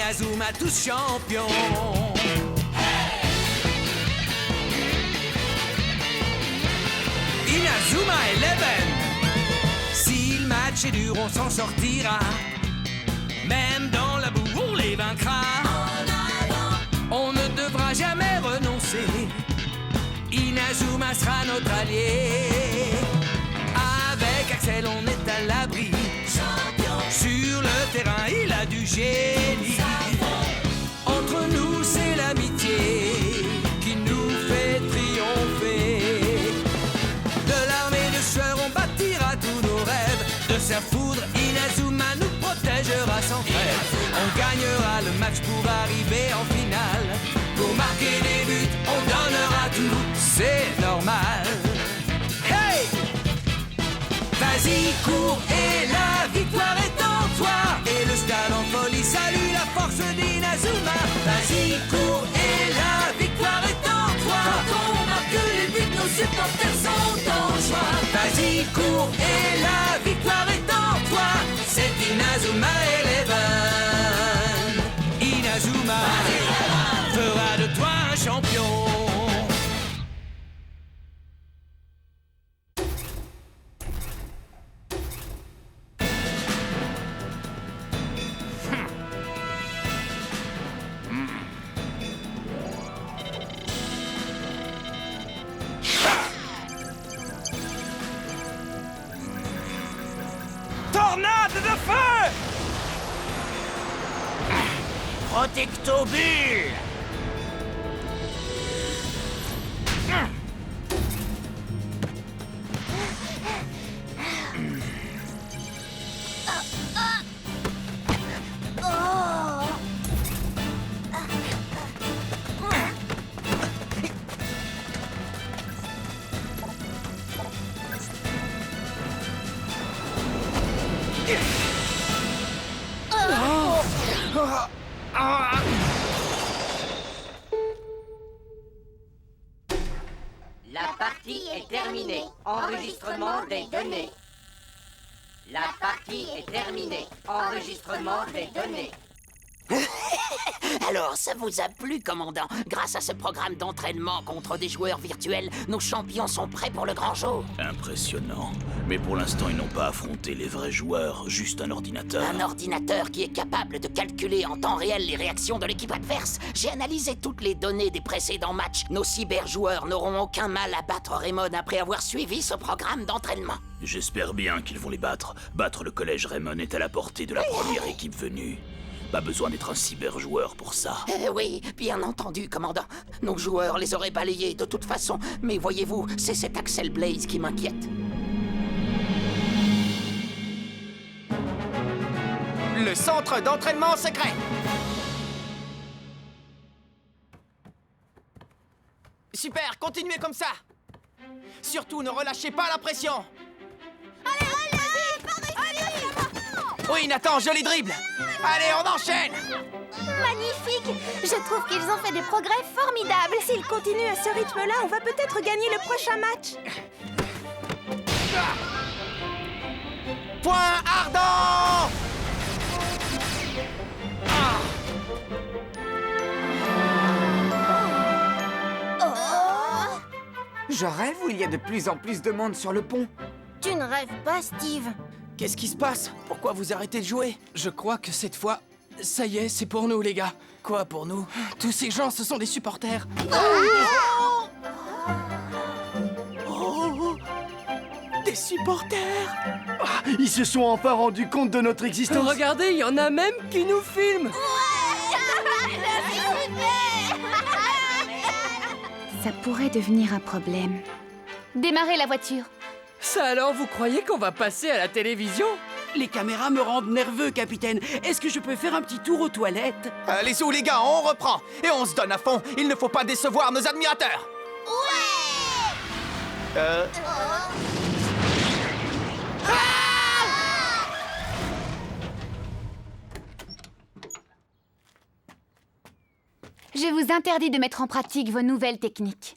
Inazuma tous champions. Inazuma Eleven. Si le match est dur, on s'en sortira. Même dans la boue, on les vaincra. On ne devra jamais renoncer. Inazuma sera notre allié. Avec Axel, on est à l'abri. Sur le terrain, il a du génie. Entre nous, c'est l'amitié qui nous fait triompher. De l'armée de sueur, on bâtira tous nos rêves. De sa foudre, Inazuma nous protégera sans trêve. On gagnera le match pour arriver en finale. Pour marquer des buts, on donnera tout, c'est normal. Hey! Vas-y, cours et la victoire est en toi. Et le stade en folie salue la force d'Inazuma. Vas-y, cours et la victoire est en toi. Quand on marque les buts, nos supporters sont en joie. Vas-y, cours et la victoire est en toi. C'est Inazuma Eleven. Inazuma fera de toi un champion. Tornade de feu! Protectobule! La partie est terminée. Enregistrement des données. La partie est terminée. Enregistrement des données. Alors, ça vous a plu, commandant? Grâce à ce programme d'entraînement contre des joueurs virtuels, nos champions sont prêts pour le grand jour. Impressionnant. Mais pour l'instant, ils n'ont pas affronté les vrais joueurs, juste un ordinateur. Un ordinateur qui est capable de calculer en temps réel les réactions de l'équipe adverse. J'ai analysé toutes les données des précédents matchs. Nos cyberjoueurs n'auront aucun mal à battre Raymond après avoir suivi ce programme d'entraînement. J'espère bien qu'ils vont les battre. Battre le collège Raymond est à la portée de la première équipe venue. Pas besoin d'être un cyberjoueur pour ça. Oui, bien entendu, commandant. Nos joueurs les auraient balayés de toute façon. Mais voyez-vous, c'est cet Axel Blaze qui m'inquiète. Le centre d'entraînement secret. Super, continuez comme ça. Surtout, ne relâchez pas la pression. Oui, Nathan, joli dribble. Allez, on enchaîne. Magnifique! Je trouve qu'ils ont fait des progrès formidables. S'ils continuent à ce rythme-là, on va peut-être gagner le prochain match. Point ardent. Je rêve ou il y a de plus en plus de monde sur le pont? Tu ne rêves pas, Steve? Qu'est-ce qui se passe? Pourquoi vous arrêtez de jouer? Je crois que cette fois, ça y est, c'est pour nous, les gars. Quoi pour nous? Tous ces gens, ce sont des supporters. Des supporters! Ils se sont enfin rendus compte de notre existence. Regardez, il y en a même qui nous filment! Ça pourrait devenir un problème. Démarrez la voiture. Ça alors, vous croyez qu'on va passer à la télévision? Les caméras me rendent nerveux, capitaine. Est-ce que je peux faire un petit tour aux toilettes? Allez sous les gars, on reprend! Et on se donne à fond! Il ne faut pas décevoir nos admirateurs! Je vous interdis de mettre en pratique vos nouvelles techniques.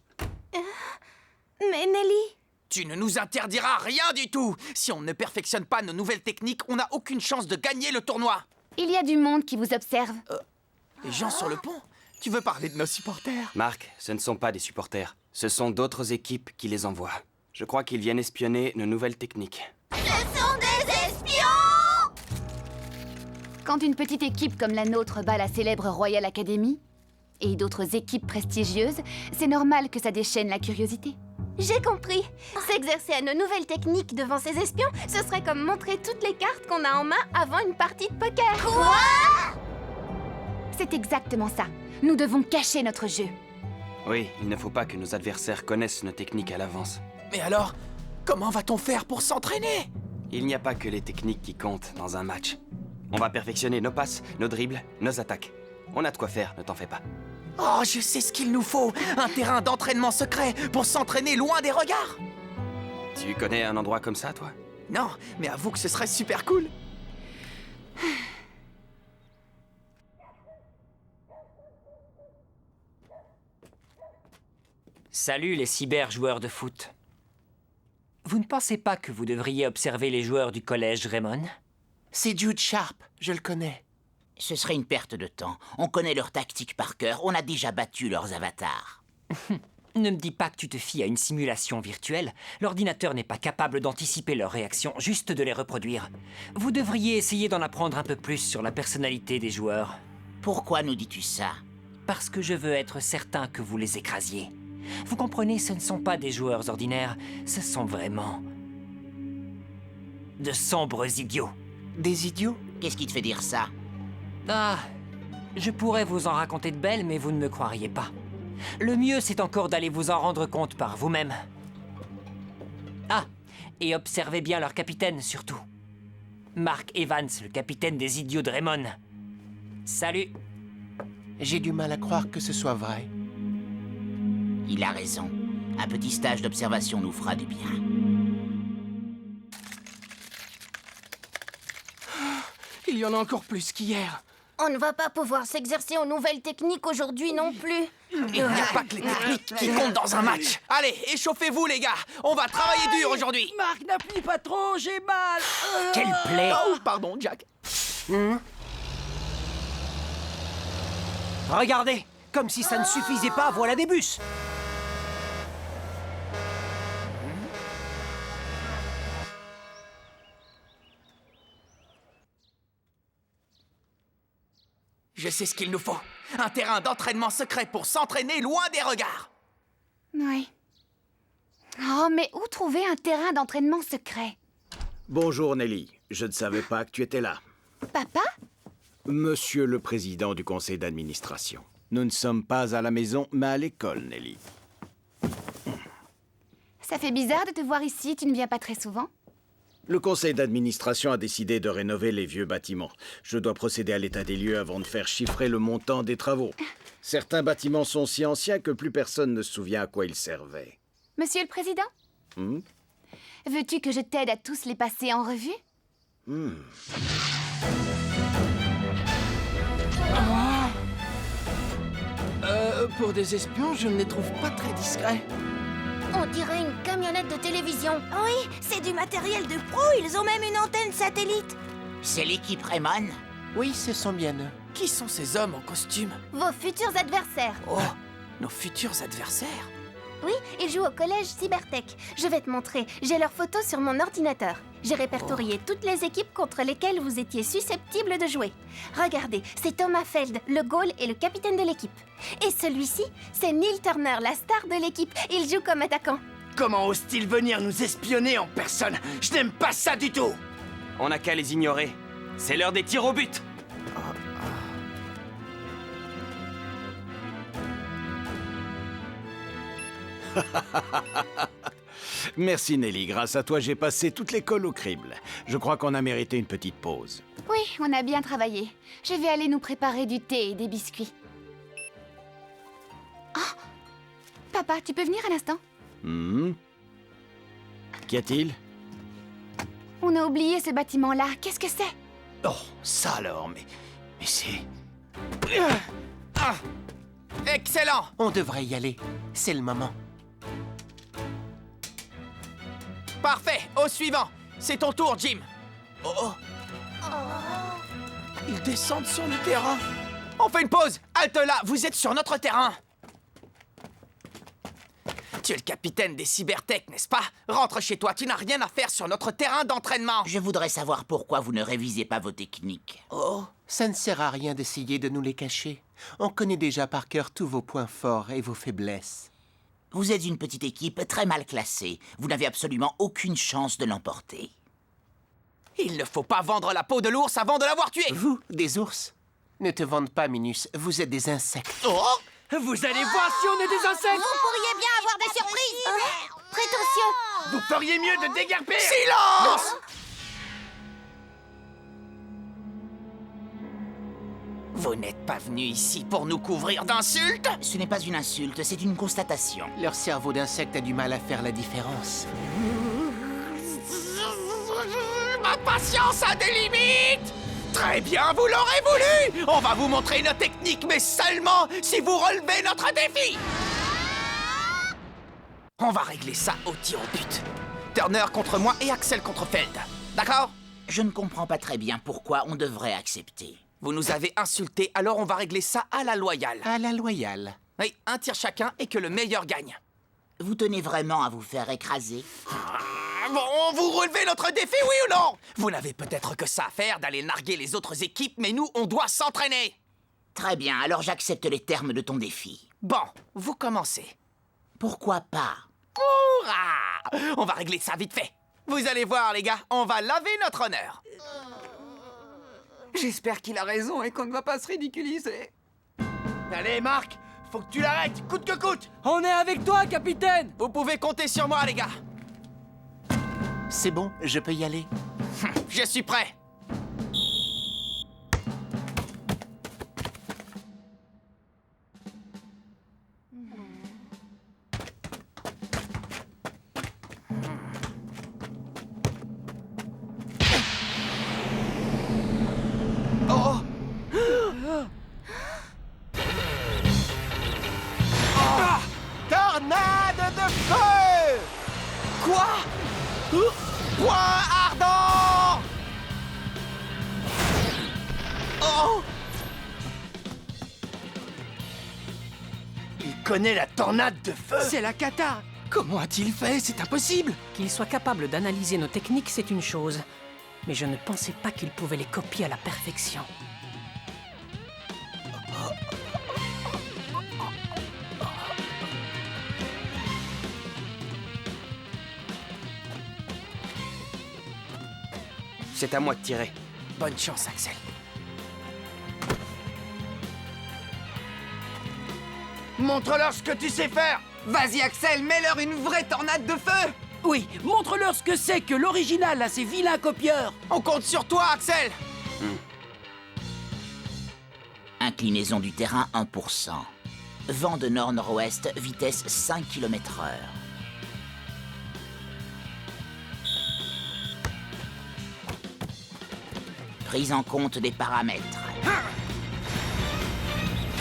Mais Nelly... Tu ne nous interdiras rien du tout! Si on ne perfectionne pas nos nouvelles techniques, on n'a aucune chance de gagner le tournoi! Il y a du monde qui vous observe. Les gens sur le pont? Tu veux parler de nos supporters? Marc, ce ne sont pas des supporters. Ce sont d'autres équipes qui les envoient. Je crois qu'ils viennent espionner nos nouvelles techniques. Ce sont des espions! Quand une petite équipe comme la nôtre bat la célèbre Royal Academy et d'autres équipes prestigieuses, c'est normal que ça déchaîne la curiosité. J'ai compris. S'exercer à nos nouvelles techniques devant ces espions, ce serait comme montrer toutes les cartes qu'on a en main avant une partie de poker. Quoi? C'est exactement ça. Nous devons cacher notre jeu. Oui, il ne faut pas que nos adversaires connaissent nos techniques à l'avance. Mais alors, comment va-t-on faire pour s'entraîner? Il n'y a pas que les techniques qui comptent dans un match. On va perfectionner nos passes, nos dribbles, nos attaques. On a de quoi faire, ne t'en fais pas. Oh, je sais ce qu'il nous faut! Un terrain d'entraînement secret pour s'entraîner loin des regards! Tu connais un endroit comme ça, toi? Non, mais avoue que ce serait super cool! Salut les cyber-joueurs de foot. Vous ne pensez pas que vous devriez observer les joueurs du collège Raymond? C'est Jude Sharp, je le connais. Ce serait une perte de temps. On connaît leurs tactiques par cœur, on a déjà battu leurs avatars. Ne me dis pas que tu te fies à une simulation virtuelle. L'ordinateur n'est pas capable d'anticiper leurs réactions, juste de les reproduire. Vous devriez essayer d'en apprendre un peu plus sur la personnalité des joueurs. Pourquoi nous dis-tu ça? Parce que je veux être certain que vous les écrasiez. Vous comprenez, ce ne sont pas des joueurs ordinaires, ce sont vraiment... de sombres idiots. Des idiots? Qu'est-ce qui te fait dire ça? Ah, je pourrais vous en raconter de belles, mais vous ne me croiriez pas. Le mieux, c'est encore d'aller vous en rendre compte par vous-même. Ah, et observez bien leur capitaine, surtout. Mark Evans, le capitaine des idiots de Raymond. Salut. J'ai du mal à croire que ce soit vrai. Il a raison. Un petit stage d'observation nous fera du bien. Il y en a encore plus qu'hier. On ne va pas pouvoir s'exercer aux nouvelles techniques aujourd'hui non plus. Il n'y a pas que les techniques qui comptent dans un match. Allez, échauffez-vous les gars. On va travailler dur aujourd'hui. Marc, n'appuie pas trop, j'ai mal. Quelle plaie! Oh, pardon, Jack. Regardez, comme si ça ne suffisait pas, voilà des bus. Je sais ce qu'il nous faut. Un terrain d'entraînement secret pour s'entraîner loin des regards. Oui. Oh, mais où trouver un terrain d'entraînement secret? Bonjour Nelly, je ne savais pas que tu étais là. Papa? Monsieur le président du conseil d'administration. Nous ne sommes pas à la maison, mais à l'école, Nelly. Ça fait bizarre de te voir ici, tu ne viens pas très souvent. Le conseil d'administration a décidé de rénover les vieux bâtiments. Je dois procéder à l'état des lieux avant de faire chiffrer le montant des travaux. Certains bâtiments sont si anciens que plus personne ne se souvient à quoi ils servaient. Monsieur le Président? Veux-tu que je t'aide à tous les passer en revue? Pour des espions, je ne les trouve pas très discrets. On dirait une camionnette de télévision. Oui, c'est du matériel de pro, ils ont même une antenne satellite. C'est l'équipe Raymond? Oui, ce sont bien eux. Qui sont ces hommes en costume? Vos futurs adversaires. Oh, nos futurs adversaires? Oui, ils jouent au collège Cybertech. Je vais te montrer, j'ai leurs photos sur mon ordinateur. J'ai répertorié toutes les équipes contre lesquelles vous étiez susceptibles de jouer. Regardez, c'est Thomas Feld, le goal et le capitaine de l'équipe. Et celui-ci, c'est Neil Turner, la star de l'équipe. Il joue comme attaquant. Comment ose-t-il venir nous espionner en personne? Je n'aime pas ça du tout! On n'a qu'à les ignorer. C'est l'heure des tirs au but. Merci Nelly, grâce à toi j'ai passé toute l'école au crible. Je crois qu'on a mérité une petite pause. Oui, on a bien travaillé. Je vais aller nous préparer du thé et des biscuits. Ah! Papa, tu peux venir un instant? Qu'y a-t-il? On a oublié ce bâtiment-là. Qu'est-ce que c'est? Oh, ça alors, mais c'est... Excellent! On devrait y aller. C'est le moment. Parfait! Au suivant! C'est ton tour, Jim! Oh. Ils descendent sur le terrain! On fait une pause. Halte là, vous êtes sur notre terrain. Tu es le capitaine des cybertech, n'est-ce pas? Rentre chez toi, tu n'as rien à faire sur notre terrain d'entraînement. Je voudrais savoir pourquoi vous ne révisez pas vos techniques. Oh, ça ne sert à rien d'essayer de nous les cacher. On connaît déjà par cœur tous vos points forts et vos faiblesses. Vous êtes une petite équipe très mal classée. Vous n'avez absolument aucune chance de l'emporter. Il ne faut pas vendre la peau de l'ours avant de l'avoir tué. Vous, des ours? Ne te vante pas, Minus, vous êtes des insectes. Oh! Vous allez voir si on est des insectes! Vous pourriez bien avoir des surprises. Prétentieux. Vous feriez mieux de déguerpir! Silence! Vous n'êtes pas venu ici pour nous couvrir d'insultes? Ce n'est pas une insulte, c'est une constatation. Leur cerveau d'insecte a du mal à faire la différence. Ma patience a des limites! Très bien, vous l'aurez voulu! On va vous montrer nos techniques, mais seulement si vous relevez notre défi! On va régler ça au tir au but. Turner contre moi et Axel contre Feld. D'accord? Je ne comprends pas très bien pourquoi on devrait accepter. Vous nous avez insultés, alors on va régler ça à la loyale. À la loyale. Oui, un tir chacun et que le meilleur gagne. Vous tenez vraiment à vous faire écraser? Bon, vous relevez notre défi, oui ou non? Vous n'avez peut-être que ça à faire d'aller narguer les autres équipes, mais nous, on doit s'entraîner. Très bien, alors j'accepte les termes de ton défi. Bon, vous commencez. Pourquoi pas? Hourra! On va régler ça vite fait. Vous allez voir, les gars, on va laver notre honneur. J'espère qu'il a raison et qu'on ne va pas se ridiculiser. Allez, Marc, faut que tu l'arrêtes, coûte que coûte! On est avec toi, capitaine! Vous pouvez compter sur moi, les gars. C'est bon, je peux y aller. Je suis prêt. Oh! Tornade de feu! Quoi? Point ardent! Oh! Il connaît la tornade de feu! C'est la cata! Comment a-t-il fait? C'est impossible! Qu'il soit capable d'analyser nos techniques, c'est une chose. Mais je ne pensais pas qu'il pouvait les copier à la perfection. C'est à moi de tirer. Bonne chance, Axel. Montre-leur ce que tu sais faire! Vas-y, Axel, mets-leur une vraie tornade de feu! Oui, montre-leur ce que c'est que l'original à ces vilains copieurs! On compte sur toi, Axel! Inclinaison du terrain 1%. Vent de nord-nord-ouest, vitesse 5 km/h. Prise en compte des paramètres.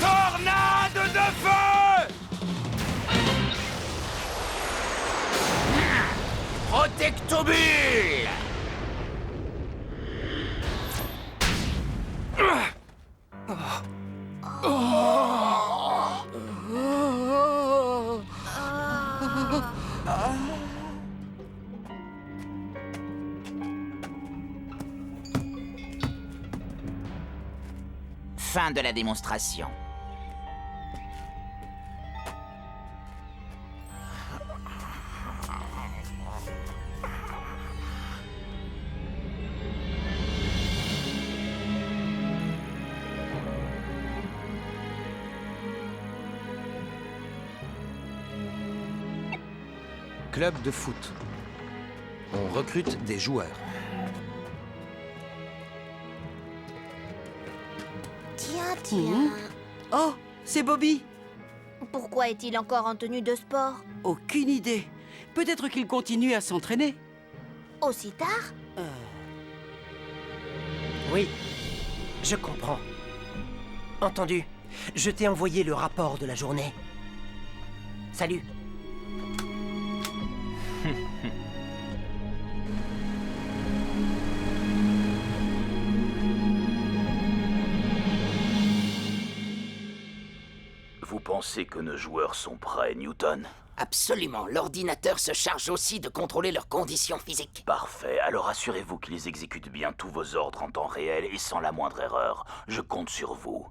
Tornade de feu! Protectobule! Fin de la démonstration. Club de foot. On recrute des joueurs. Tiens. Oh, c'est Bobby! Pourquoi est-il encore en tenue de sport? Aucune idée. Peut-être qu'il continue à s'entraîner. Aussi tard? Oui, je comprends. Entendu. Je t'ai envoyé le rapport de la journée. Salut. pensez que nos joueurs sont prêts, Newton? Absolument. L'ordinateur se charge aussi de contrôler leurs conditions physiques. Parfait. Alors assurez-vous qu'ils exécutent bien tous vos ordres en temps réel et sans la moindre erreur. Je compte sur vous.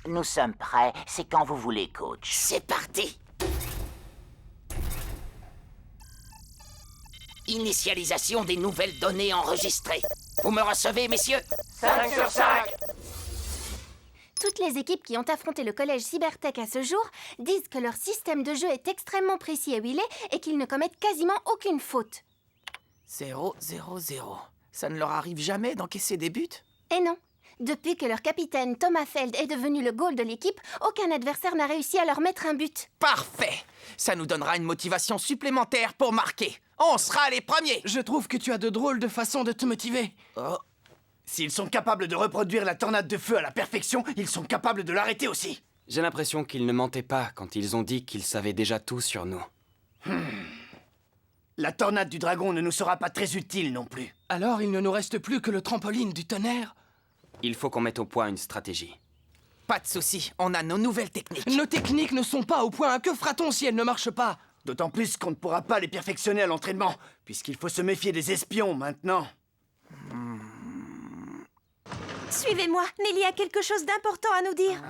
Nous sommes prêts. C'est quand vous voulez, coach. C'est parti. Initialisation des nouvelles données enregistrées. Vous me recevez, messieurs? 5 sur 5. Toutes les équipes qui ont affronté le collège Cybertech à ce jour disent que leur système de jeu est extrêmement précis et huilé et qu'ils ne commettent quasiment aucune faute. 0, 0, 0. Ça ne leur arrive jamais d'encaisser des buts? Et non. Depuis que leur capitaine Thomas Feld est devenu le goal de l'équipe, aucun adversaire n'a réussi à leur mettre un but. Parfait! Ça nous donnera une motivation supplémentaire pour marquer. On sera les premiers! Je trouve que tu as de drôles de façons de te motiver. Oh. S'ils sont capables de reproduire la tornade de feu à la perfection, ils sont capables de l'arrêter aussi. J'ai l'impression qu'ils ne mentaient pas quand ils ont dit qu'ils savaient déjà tout sur nous. La tornade du dragon ne nous sera pas très utile non plus. Alors il ne nous reste plus que le trampoline du tonnerre. Il faut qu'on mette au point une stratégie. Pas de souci, on a nos nouvelles techniques. Nos techniques ne sont pas au point. Que fera-t-on si elles ne marchent pas? D'autant plus qu'on ne pourra pas les perfectionner à l'entraînement, puisqu'il faut se méfier des espions maintenant. Suivez-moi, Nelly a quelque chose d'important à nous dire.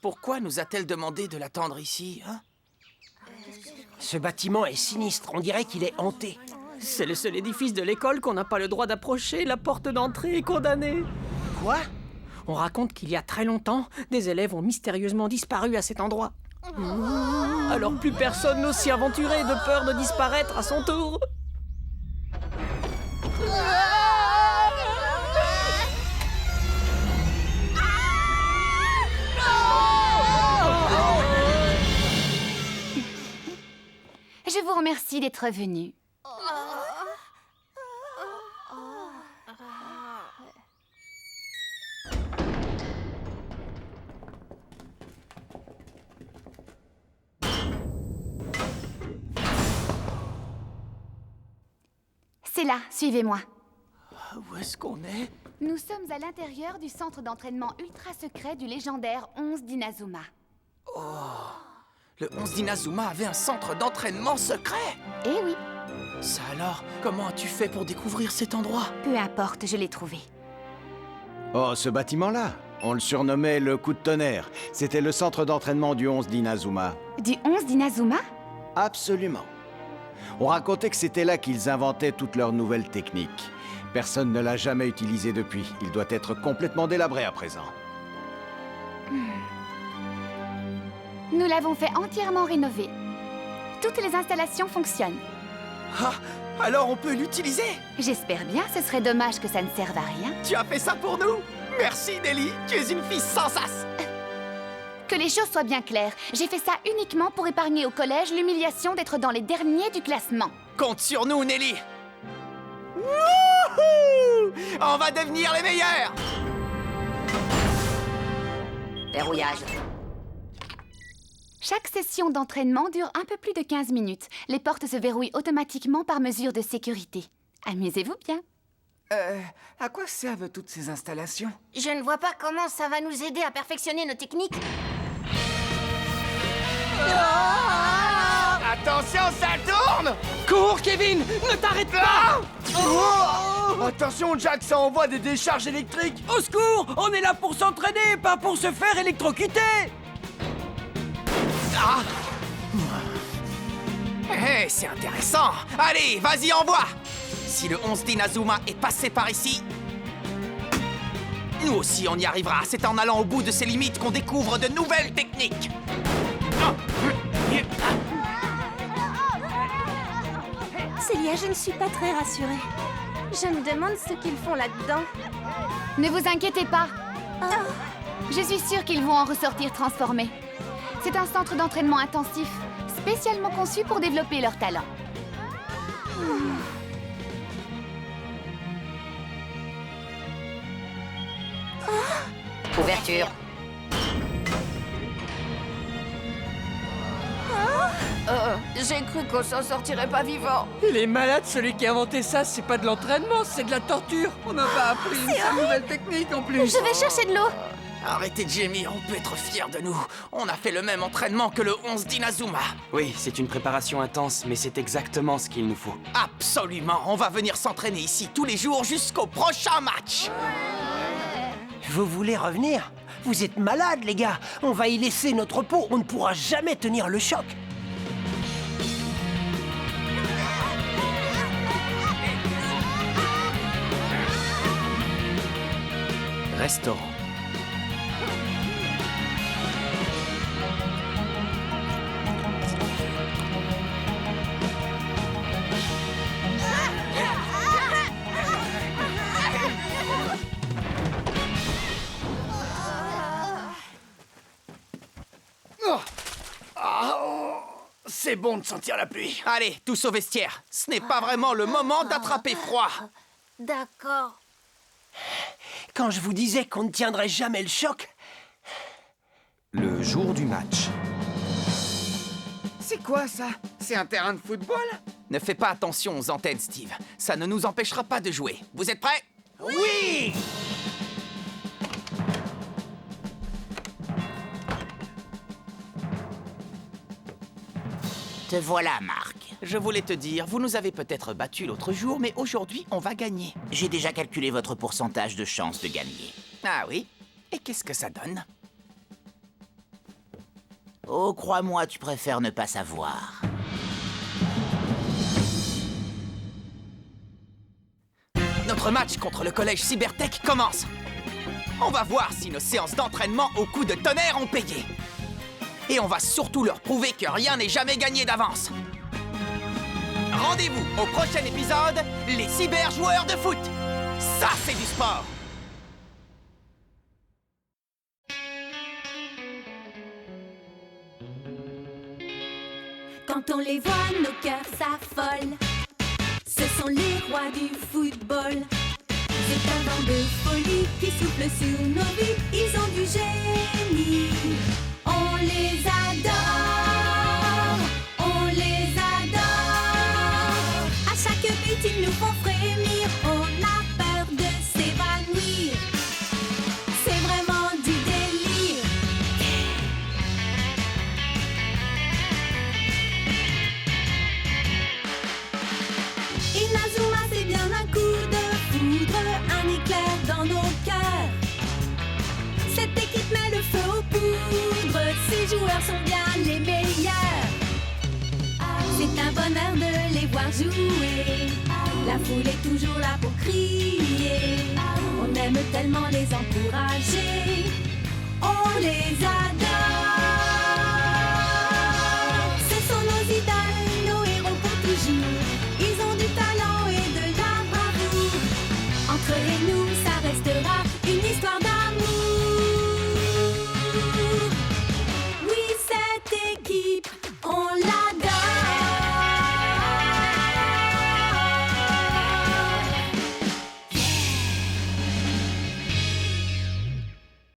Pourquoi nous a-t-elle demandé de l'attendre ici, hein? Ce bâtiment est sinistre, on dirait qu'il est hanté. C'est le seul édifice de l'école qu'on n'a pas le droit d'approcher. La porte d'entrée est condamnée. Quoi? On raconte qu'il y a très longtemps, des élèves ont mystérieusement disparu à cet endroit. Alors plus personne n'ose s'y aventurer de peur de disparaître à son tour. Je vous remercie d'être venu. C'est là, suivez-moi. Où est-ce qu'on est? Nous sommes à l'intérieur du centre d'entraînement ultra secret du légendaire 11 d'Inazuma. Oh, le 11 d'Inazuma avait un centre d'entraînement secret? Eh oui. Ça alors, comment as-tu fait pour découvrir cet endroit? Peu importe, je l'ai trouvé. Oh, ce bâtiment-là, on le surnommait le coup de tonnerre. C'était le centre d'entraînement du 11 d'Inazuma. Du 11 d'Inazuma? Absolument. On racontait que c'était là qu'ils inventaient toutes leurs nouvelles techniques. Personne ne l'a jamais utilisé depuis. Il doit être complètement délabré à présent. Nous l'avons fait entièrement rénover. Toutes les installations fonctionnent. Ah, alors on peut l'utiliser? J'espère bien, ce serait dommage que ça ne serve à rien. Tu as fait ça pour nous? Merci Nelly, tu es une fille sans sas. Que les choses soient bien claires, j'ai fait ça uniquement pour épargner au collège l'humiliation d'être dans les derniers du classement. Compte sur nous, Nelly. Wouhou! On va devenir les meilleurs! Verrouillage. Chaque session d'entraînement dure un peu plus de 15 minutes. Les portes se verrouillent automatiquement par mesure de sécurité. Amusez-vous bien. À quoi servent toutes ces installations? Je ne vois pas comment ça va nous aider à perfectionner nos techniques. Attention, ça tourne! Cours, Kevin! Ne t'arrête pas! Attention, Jack, ça envoie des décharges électriques! Au secours! On est là pour s'entraîner, pas pour se faire électrocuter! Ah! Hey, c'est intéressant! Allez, vas-y, envoie! Si le 11 d'Inazuma est passé par ici, nous aussi on y arrivera. C'est en allant au bout de ses limites qu'on découvre de nouvelles techniques. Célia, je ne suis pas très rassurée. Je me demande ce qu'ils font là-dedans. Ne vous inquiétez pas. Je suis sûre qu'ils vont en ressortir transformés. C'est un centre d'entraînement intensif, spécialement conçu pour développer leurs talents. Ouverture. J'ai cru qu'on s'en sortirait pas vivant. Il est malade, celui qui a inventé ça. C'est pas de l'entraînement, c'est de la torture. On n'a pas appris une nouvelle technique en plus. Je vais chercher de l'eau. Arrêtez de gémir, on peut être fiers de nous. On a fait le même entraînement que le 11 d'Inazuma. Oui, c'est une préparation intense, mais c'est exactement ce qu'il nous faut. Absolument, on va venir s'entraîner ici tous les jours jusqu'au prochain match. Vous voulez revenir? Vous êtes malades, les gars. On va y laisser notre peau. On ne pourra jamais tenir le choc. Restaurant. C'est bon de sentir la pluie. Allez, tous au vestiaire. Ce n'est pas vraiment le moment d'attraper froid. D'accord. Quand je vous disais qu'on ne tiendrait jamais le choc... Le jour du match. C'est quoi ça? C'est un terrain de football? Ne fais pas attention aux antennes, Steve. Ça ne nous empêchera pas de jouer. Vous êtes prêts? Oui! Te voilà, Marc. Je voulais te dire, vous nous avez peut-être battus l'autre jour, mais aujourd'hui, on va gagner. J'ai déjà calculé votre pourcentage de chance de gagner. Ah oui? Et qu'est-ce que ça donne? Oh, crois-moi, tu préfères ne pas savoir. Notre match contre le collège Cybertech commence. On va voir si nos séances d'entraînement au coup de tonnerre ont payé. Et on va surtout leur prouver que rien n'est jamais gagné d'avance. Rendez-vous au prochain épisode, les cyber-joueurs de foot. Ça, c'est du sport. Quand on les voit, nos cœurs s'affolent. Ce sont les rois du football. C'est un vent de folie qui souffle sur nos vies. Ils ont du génie. On les adore. On les adore. À chaque but, ils nous font frémir. On a peur de s'évanouir. C'est vraiment du délire. Inazuma, c'est bien un coup de foudre, un éclair dans nos cœurs. Cette équipe met le feu aux poudres, ces joueurs sont bien les meilleurs. C'est un bonheur de les voir jouer, la foule est toujours là pour crier. On aime tellement les encourager, on les adore.